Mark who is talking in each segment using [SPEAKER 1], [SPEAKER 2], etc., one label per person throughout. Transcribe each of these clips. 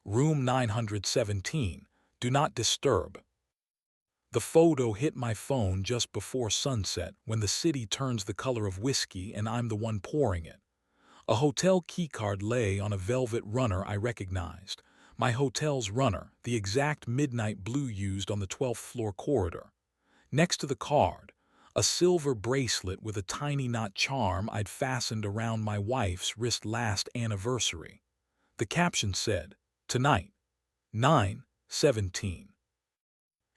[SPEAKER 1] Room 917. Do not disturb. The photo hit my phone just before sunset when the city turns the color of whiskey and I'm the one pouring it. A hotel keycard lay on a velvet runner I recognized. My hotel's runner, the exact midnight blue used on the 12th floor corridor. Next to the card, a silver bracelet with a tiny knot charm I'd fastened around my wife's wrist last anniversary. The caption said, "Tonight, 9:17."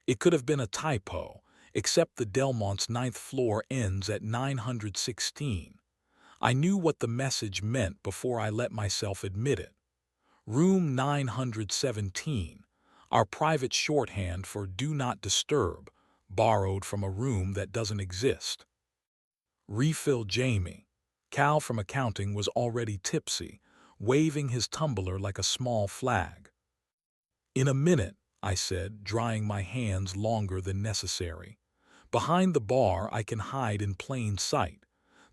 [SPEAKER 1] It could have been a typo, except the Delmont's ninth floor ends at 916. I knew what the message meant before I let myself admit it. Room 917, our private shorthand for do not disturb, borrowed from a room that doesn't exist. Refill Jamie. Cal from accounting was already tipsy, waving his tumbler like a small flag. In a minute, I said, drying my hands longer than necessary. Behind the bar I can hide in plain sight.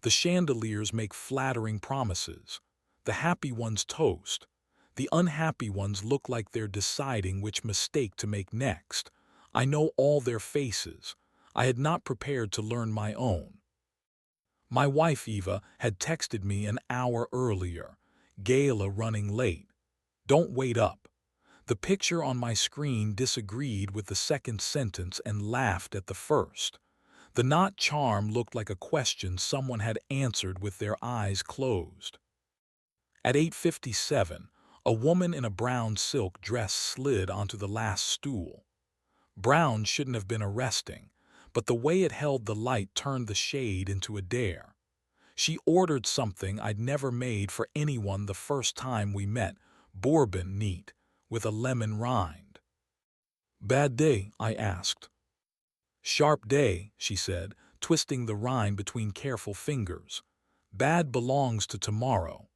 [SPEAKER 1] The chandeliers make flattering promises. The happy ones toast. The unhappy ones look like they're deciding which mistake to make next. I know all their faces. I had not prepared to learn my own. My wife Eva had texted me an hour earlier. Gala running late. Don't wait up. The picture on my screen disagreed with the second sentence and laughed at the first. The knot charm looked like a question someone had answered with their eyes closed. At 8:57, a woman in a brown silk dress slid onto the last stool. Brown shouldn't have been arresting, but the way it held the light turned the shade into a dare. She ordered something I'd never made for anyone the first time we met, bourbon neat, with a lemon rind. "Bad day?" I asked. "Sharp day," she said, twisting the rind between careful fingers. "Bad belongs to tomorrow."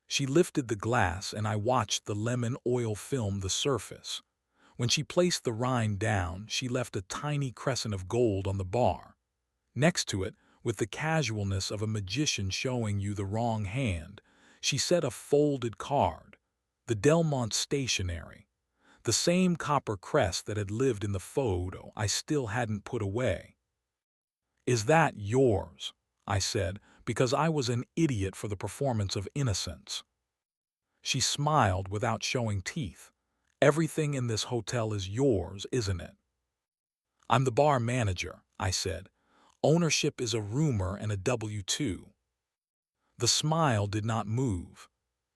[SPEAKER 1] She lifted the glass and I watched the lemon oil film the surface. When she placed the rind down, she left a tiny crescent of gold on the bar. Next to it, with the casualness of a magician showing you the wrong hand, she set a folded card. The Delmont stationery. The same copper crest that had lived in the photo I still hadn't put away. "Is that yours?" I said, because I was an idiot for the performance of innocence. She smiled without showing teeth. "Everything in this hotel is yours, isn't it?" "I'm the bar manager," I said. "Ownership is a rumor and a W-2." The smile did not move.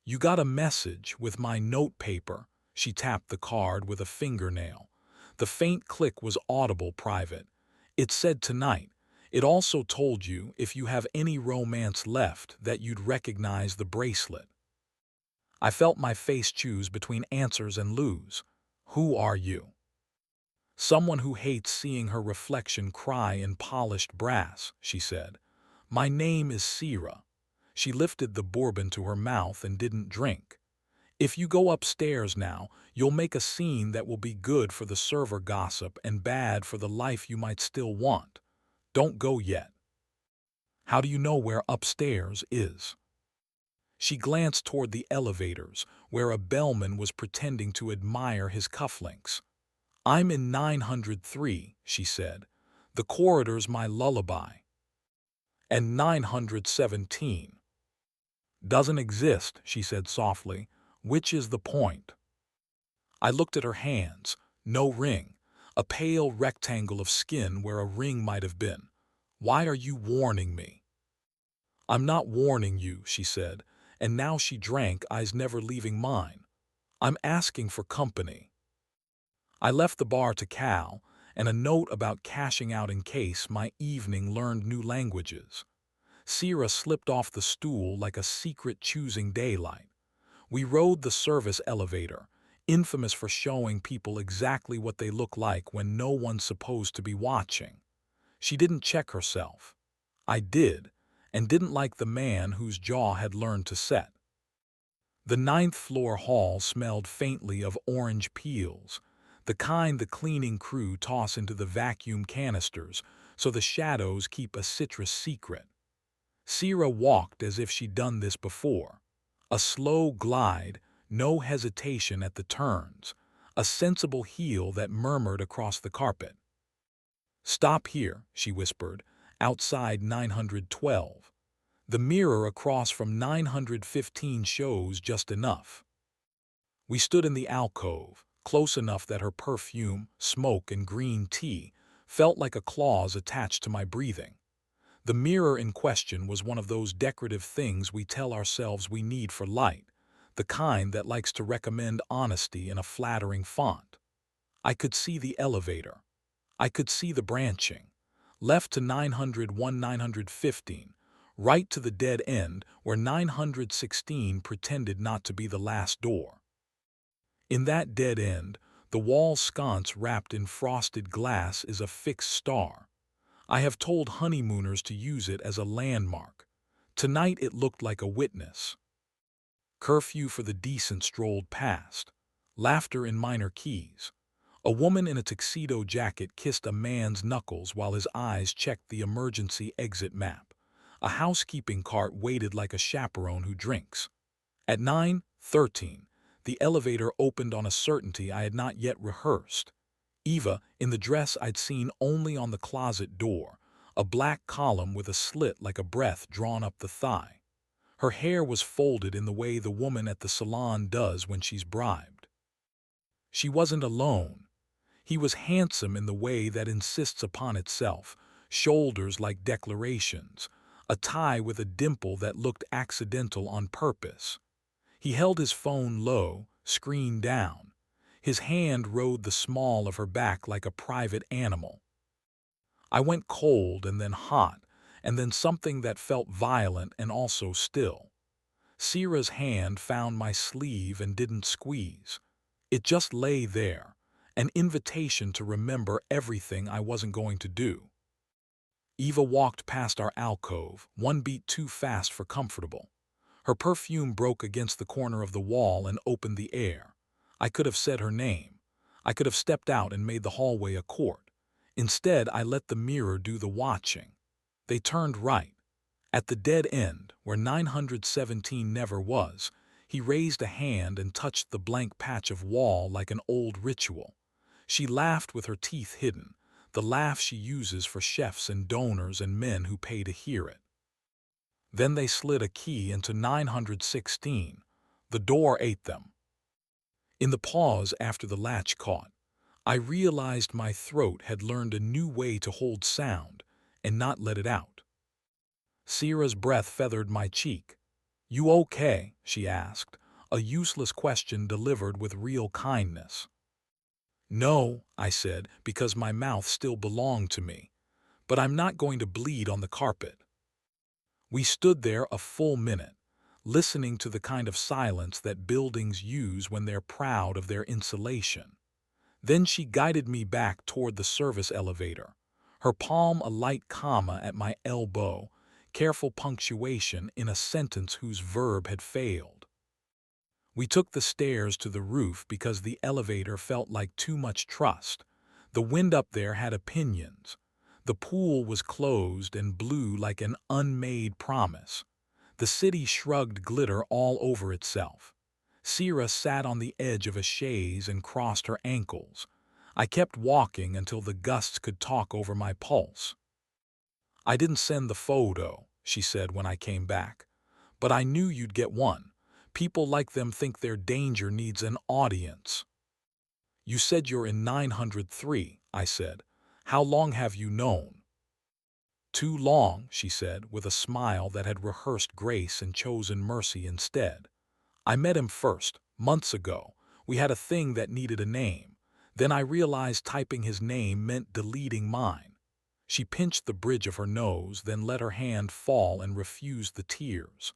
[SPEAKER 1] "You got a message with my note paper." She tapped the card with a fingernail. The faint click was audible private. "It said tonight. It also told you, if you have any romance left, that you'd recognize the bracelet." I felt my face choose between answers and lose. "Who are you?" "Someone who hates seeing her reflection cry in polished brass," she said. "My name is Sierra." She lifted the bourbon to her mouth and didn't drink. "If you go upstairs now, you'll make a scene that will be good for the server gossip and bad for the life you might still want. Don't go yet." "How do you know where upstairs is?" She glanced toward the elevators, where a bellman was pretending to admire his cufflinks. "I'm in 903, she said. "The corridor's my lullaby." "And 917. "Doesn't exist," she said softly. "Which is the point?" I looked at her hands. No ring. A pale rectangle of skin where a ring might have been. "Why are you warning me?" "I'm not warning you," she said, and now she drank, eyes never leaving mine. "I'm asking for company." I left the bar to Cal, and a note about cashing out in case my evening learned new languages. Sierra slipped off the stool like a secret choosing daylight. We rode the service elevator, infamous for showing people exactly what they look like when no one's supposed to be watching. She didn't check herself. I did, and didn't like the man whose jaw had learned to set. The ninth floor hall smelled faintly of orange peels, the kind the cleaning crew toss into the vacuum canisters so the shadows keep a citrus secret. Sierra walked as if she'd done this before. A slow glide, no hesitation at the turns, a sensible heel that murmured across the carpet. "Stop here," she whispered, "outside 912. The mirror across from 915 shows just enough." We stood in the alcove, close enough that her perfume, smoke, and green tea felt like a clause attached to my breathing. The mirror in question was one of those decorative things we tell ourselves we need for light, the kind that likes to recommend honesty in a flattering font. I could see the elevator. I could see the branching. Left to 901, 915, right to the dead end where 916 pretended not to be the last door. In that dead end, the wall sconce wrapped in frosted glass is a fixed star. I have told honeymooners to use it as a landmark. Tonight it looked like a witness. Curfew for the decent strolled past. Laughter in minor keys. A woman in a tuxedo jacket kissed a man's knuckles while his eyes checked the emergency exit map. A housekeeping cart waited like a chaperone who drinks. At 9:13, the elevator opened on a certainty I had not yet rehearsed. Eva, in the dress I'd seen only on the closet door, a black column with a slit like a breath drawn up the thigh. Her hair was folded in the way the woman at the salon does when she's bribed. She wasn't alone. He was handsome in the way that insists upon itself, shoulders like declarations, a tie with a dimple that looked accidental on purpose. He held his phone low, screen down. His hand rode the small of her back like a private animal. I went cold and then hot, and then something that felt violent and also still. Sierra's hand found my sleeve and didn't squeeze. It just lay there, an invitation to remember everything I wasn't going to do. Eva walked past our alcove, one beat too fast for comfortable. Her perfume broke against the corner of the wall and opened the air. I could have said her name. I could have stepped out and made the hallway a court. Instead, I let the mirror do the watching. They turned right. At the dead end, where 917 never was, he raised a hand and touched the blank patch of wall like an old ritual. She laughed with her teeth hidden, the laugh she uses for chefs and donors and men who pay to hear it. Then they slid a key into 916. The door ate them. In the pause after the latch caught, I realized my throat had learned a new way to hold sound and not let it out. Sierra's breath feathered my cheek. "You okay?" she asked, a useless question delivered with real kindness. "No," I said, because my mouth still belonged to me. "But I'm not going to bleed on the carpet." We stood there a full minute, listening to the kind of silence that buildings use when they're proud of their insulation. Then she guided me back toward the service elevator, her palm a light comma at my elbow, careful punctuation in a sentence whose verb had failed. We took the stairs to the roof because the elevator felt like too much trust. The wind up there had opinions. The pool was closed and blue like an unmade promise. The city shrugged glitter all over itself. Sierra sat on the edge of a chaise and crossed her ankles. I kept walking until the gusts could talk over my pulse. "I didn't send the photo," she said when I came back. "But I knew you'd get one. People like them think their danger needs an audience." "You said you're in 903, I said. "How long have you known?" "Too long," she said, with a smile that had rehearsed grace and chosen mercy instead. "I met him first, months ago. We had a thing that needed a name. Then I realized typing his name meant deleting mine." She pinched the bridge of her nose, then let her hand fall and refused the tears.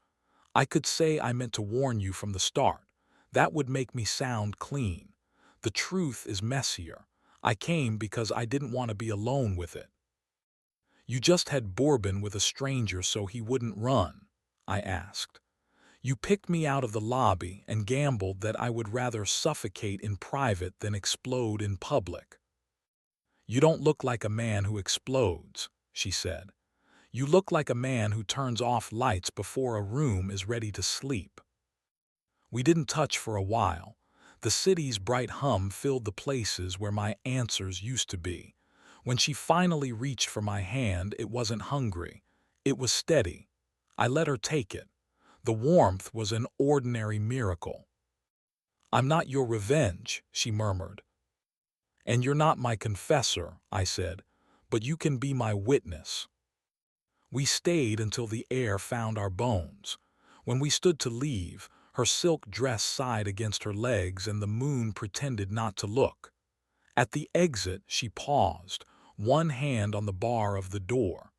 [SPEAKER 1] "I could say I meant to warn you from the start. That would make me sound clean. The truth is messier. I came because I didn't want to be alone with it." "You just had bourbon with a stranger so he wouldn't run?" I asked. "You picked me out of the lobby and gambled that I would rather suffocate in private than explode in public." "You don't look like a man who explodes," she said. "You look like a man who turns off lights before a room is ready to sleep." We didn't touch for a while. The city's bright hum filled the places where my answers used to be. When she finally reached for my hand, it wasn't hungry. It was steady. I let her take it. The warmth was an ordinary miracle. "I'm not your revenge," she murmured. "And you're not my confessor," I said, "but you can be my witness." We stayed until the air found our bones. When we stood to leave, her silk dress sighed against her legs and the moon pretended not to look. At the exit, she paused, one hand on the bar of the door.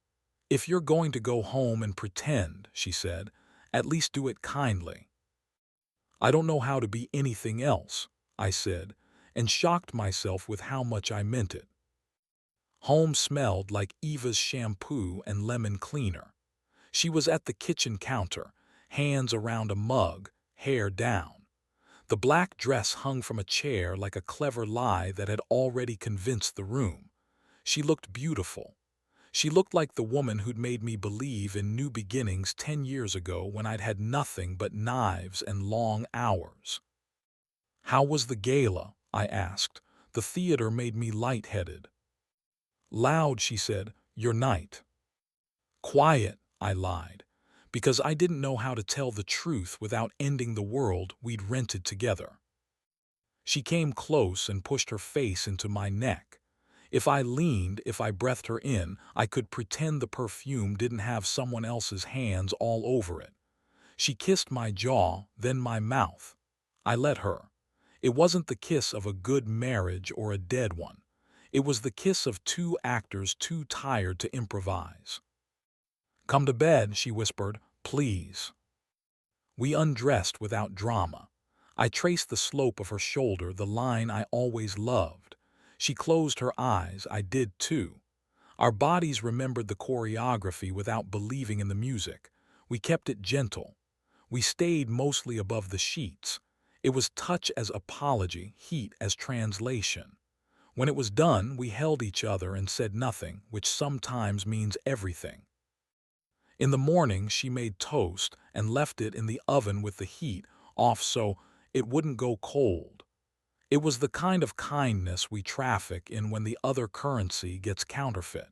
[SPEAKER 1] "If you're going to go home and pretend," she said, "at least do it kindly." "I don't know how to be anything else," I said, and shocked myself with how much I meant it. Home smelled like Eva's shampoo and lemon cleaner. She was at the kitchen counter, hands around a mug, hair down. The black dress hung from a chair like a clever lie that had already convinced the room. She looked beautiful. She looked like the woman who'd made me believe in new beginnings 10 years ago when I'd had nothing but knives and long hours. "How was the gala?" I asked. "The theater made me lightheaded." "Loud," she said, "your night." "Quiet," I lied, because I didn't know how to tell the truth without ending the world we'd rented together. She came close and pushed her face into my neck. If I leaned, if I breathed her in, I could pretend the perfume didn't have someone else's hands all over it. She kissed my jaw, then my mouth. I let her. It wasn't the kiss of a good marriage or a dead one. It was the kiss of two actors too tired to improvise. "Come to bed," she whispered, "please." We undressed without drama. I traced the slope of her shoulder, the line I always loved. She closed her eyes, I did too. Our bodies remembered the choreography without believing in the music. We kept it gentle. We stayed mostly above the sheets. It was touch as apology, heat as translation. When it was done, we held each other and said nothing, which sometimes means everything. In the morning, she made toast and left it in the oven with the heat off so it wouldn't go cold. It was the kind of kindness we traffic in when the other currency gets counterfeit.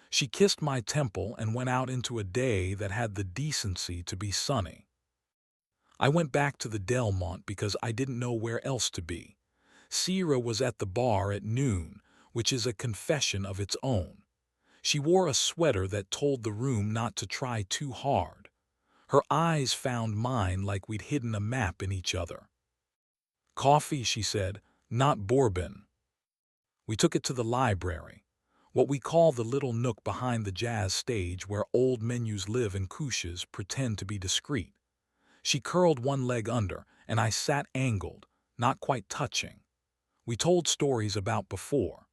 [SPEAKER 1] She kissed my temple and went out into a day that had the decency to be sunny. I went back to the Delmont because I didn't know where else to be. Sierra was at the bar at noon, which is a confession of its own. She wore a sweater that told the room not to try too hard. Her eyes found mine like we'd hidden a map in each other. "Coffee," she said, "not bourbon." We took it to the library, what we call the little nook behind the jazz stage where old menus live and couches pretend to be discreet. She curled one leg under, and I sat angled, not quite touching. We told stories about before.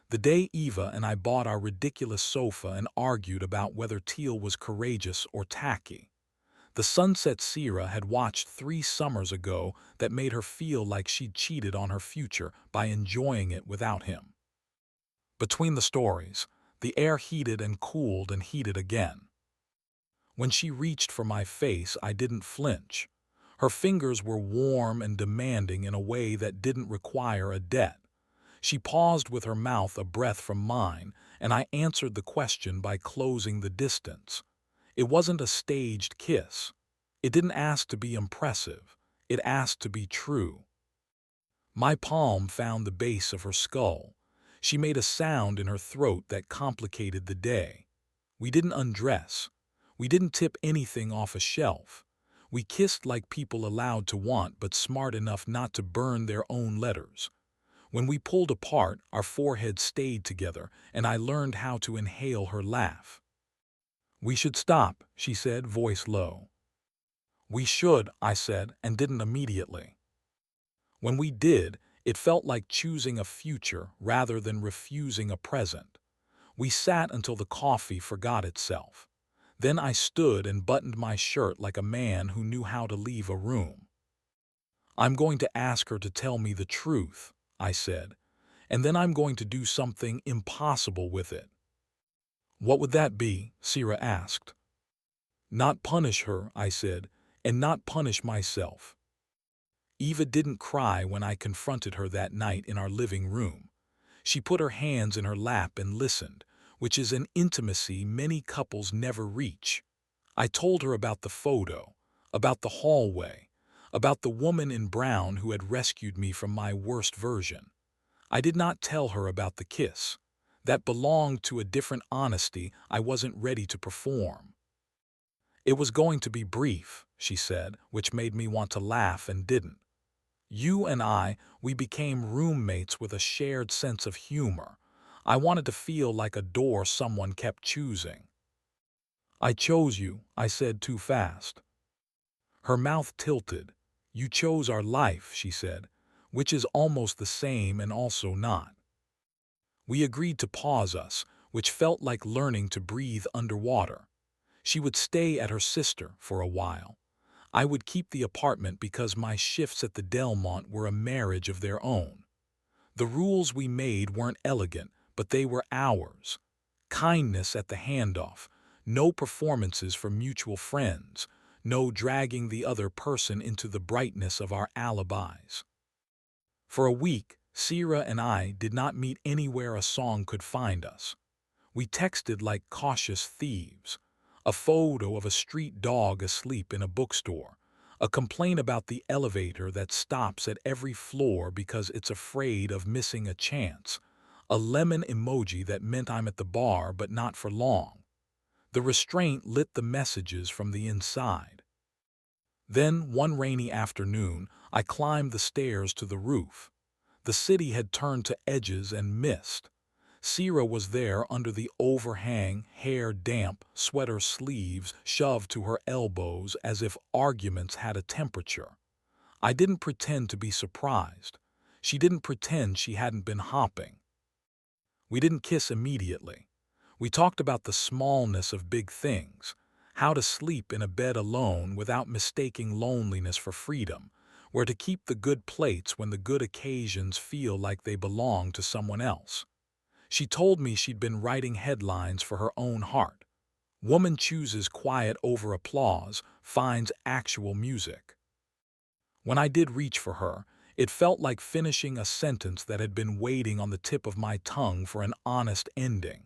[SPEAKER 1] The day Eva and I bought our ridiculous sofa and argued about whether teal was courageous or tacky. The sunset Sierra had watched 3 summers ago that made her feel like she'd cheated on her future by enjoying it without him. Between the stories, the air heated and cooled and heated again. When she reached for my face, I didn't flinch. Her fingers were warm and demanding in a way that didn't require a debt. She paused with her mouth a breath from mine, and I answered the question by closing the distance. It wasn't a staged kiss. It didn't ask to be impressive. It asked to be true. My palm found the base of her skull. She made a sound in her throat that complicated the day. We didn't undress. We didn't tip anything off a shelf. We kissed like people allowed to want but smart enough not to burn their own letters. When we pulled apart, our foreheads stayed together, and I learned how to inhale her laugh. "We should stop," she said, voice low. "We should," I said, and didn't immediately. When we did, it felt like choosing a future rather than refusing a present. We sat until the coffee forgot itself. Then I stood and buttoned my shirt like a man who knew how to leave a room. "I'm going to ask her to tell me the truth," I said, "and then I'm going to do something impossible with it." "What would that be?" Sierra asked. "Not punish her," I said, "and not punish myself." Eva didn't cry when I confronted her that night in our living room. She put her hands in her lap and listened, which is an intimacy many couples never reach. I told her about the photo, about the hallway, about the woman in brown who had rescued me from my worst version. I did not tell her about the kiss. That belonged to a different honesty I wasn't ready to perform. It was going to be brief, she said, which made me want to laugh and didn't. You and I, we became roommates with a shared sense of humor. I wanted to feel like a door someone kept choosing. I chose you, I said too fast. Her mouth tilted. You chose our life, she said, which is almost the same and also not. We agreed to pause us, which felt like learning to breathe underwater. She would stay at her sister for a while. I would keep the apartment because my shifts at the Delmont were a marriage of their own. The rules we made weren't elegant, but they were ours. Kindness at the handoff, no performances for mutual friends, no dragging the other person into the brightness of our alibis. For a week, Sierra and I did not meet anywhere a song could find us. We texted like cautious thieves. A photo of a street dog asleep in a bookstore. A complaint about the elevator that stops at every floor because it's afraid of missing a chance. A lemon emoji that meant I'm at the bar but not for long. The restraint lit the messages from the inside. Then, one rainy afternoon, I climbed the stairs to the roof. The city had turned to edges and mist. Sierra was there under the overhang, hair damp, sweater sleeves shoved to her elbows as if arguments had a temperature. I didn't pretend to be surprised. She didn't pretend she hadn't been hopping. We didn't kiss immediately. We talked about the smallness of big things, how to sleep in a bed alone without mistaking loneliness for freedom, where to keep the good plates when the good occasions feel like they belong to someone else. She told me she'd been writing headlines for her own heart. Woman chooses quiet over applause, finds actual music. When I did reach for her, it felt like finishing a sentence that had been waiting on the tip of my tongue for an honest ending.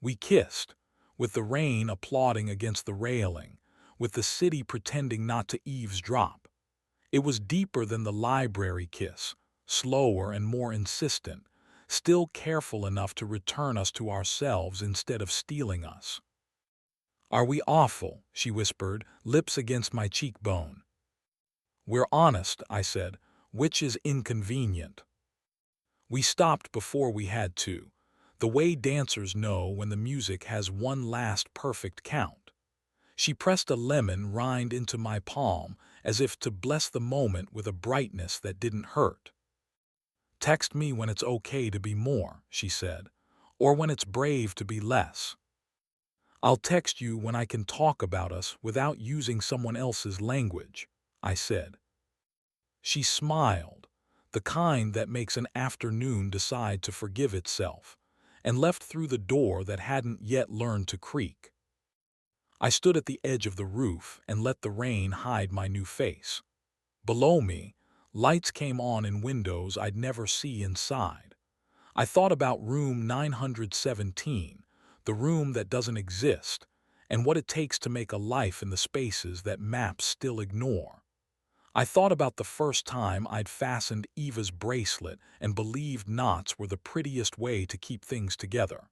[SPEAKER 1] We kissed, with the rain applauding against the railing, with the city pretending not to eavesdrop. It was deeper than the library kiss, slower and more insistent, still careful enough to return us to ourselves instead of stealing us. Are we awful? She whispered, lips against my cheekbone. We're honest, I said, which is inconvenient. We stopped before we had to, the way dancers know when the music has one last perfect count. She pressed a lemon rind into my palm as if to bless the moment with a brightness that didn't hurt. Text me when it's okay to be more, she said, or when it's brave to be less. I'll text you when I can talk about us without using someone else's language, I said. She smiled, the kind that makes an afternoon decide to forgive itself, and left through the door that hadn't yet learned to creak. I stood at the edge of the roof and let the rain hide my new face. Below me, lights came on in windows I'd never see inside. I thought about room 917, the room that doesn't exist, and what it takes to make a life in the spaces that maps still ignore. I thought about the first time I'd fastened Eva's bracelet and believed knots were the prettiest way to keep things together.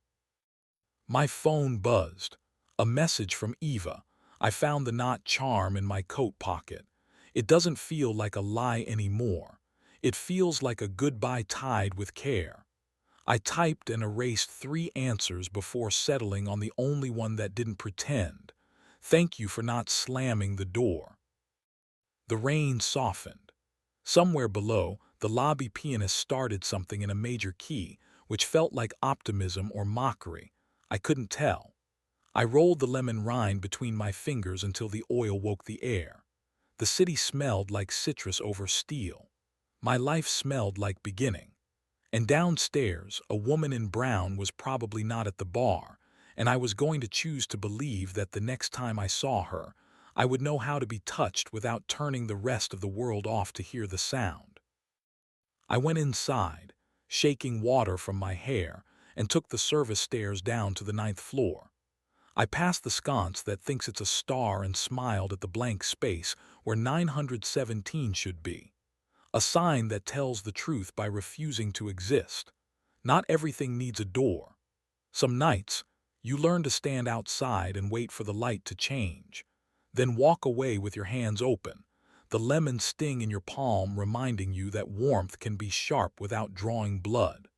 [SPEAKER 1] My phone buzzed. A message from Eva. I found the knot charm in my coat pocket. It doesn't feel like a lie anymore. It feels like a goodbye tied with care. I typed and erased 3 answers before settling on the only one that didn't pretend. Thank you for not slamming the door. The rain softened. Somewhere below, the lobby pianist started something in a major key, which felt like optimism or mockery. I couldn't tell. I rolled the lemon rind between my fingers until the oil woke the air. The city smelled like citrus over steel. My life smelled like beginning. And downstairs, a woman in brown was probably not at the bar, and I was going to choose to believe that the next time I saw her, I would know how to be touched without turning the rest of the world off to hear the sound. I went inside, shaking water from my hair, and took the service stairs down to the 9th floor. I passed the sconce that thinks it's a star and smiled at the blank space where 917 should be, a sign that tells the truth by refusing to exist. Not everything needs a door. Some nights, you learn to stand outside and wait for the light to change, then walk away with your hands open, the lemon sting in your palm reminding you that warmth can be sharp without drawing blood.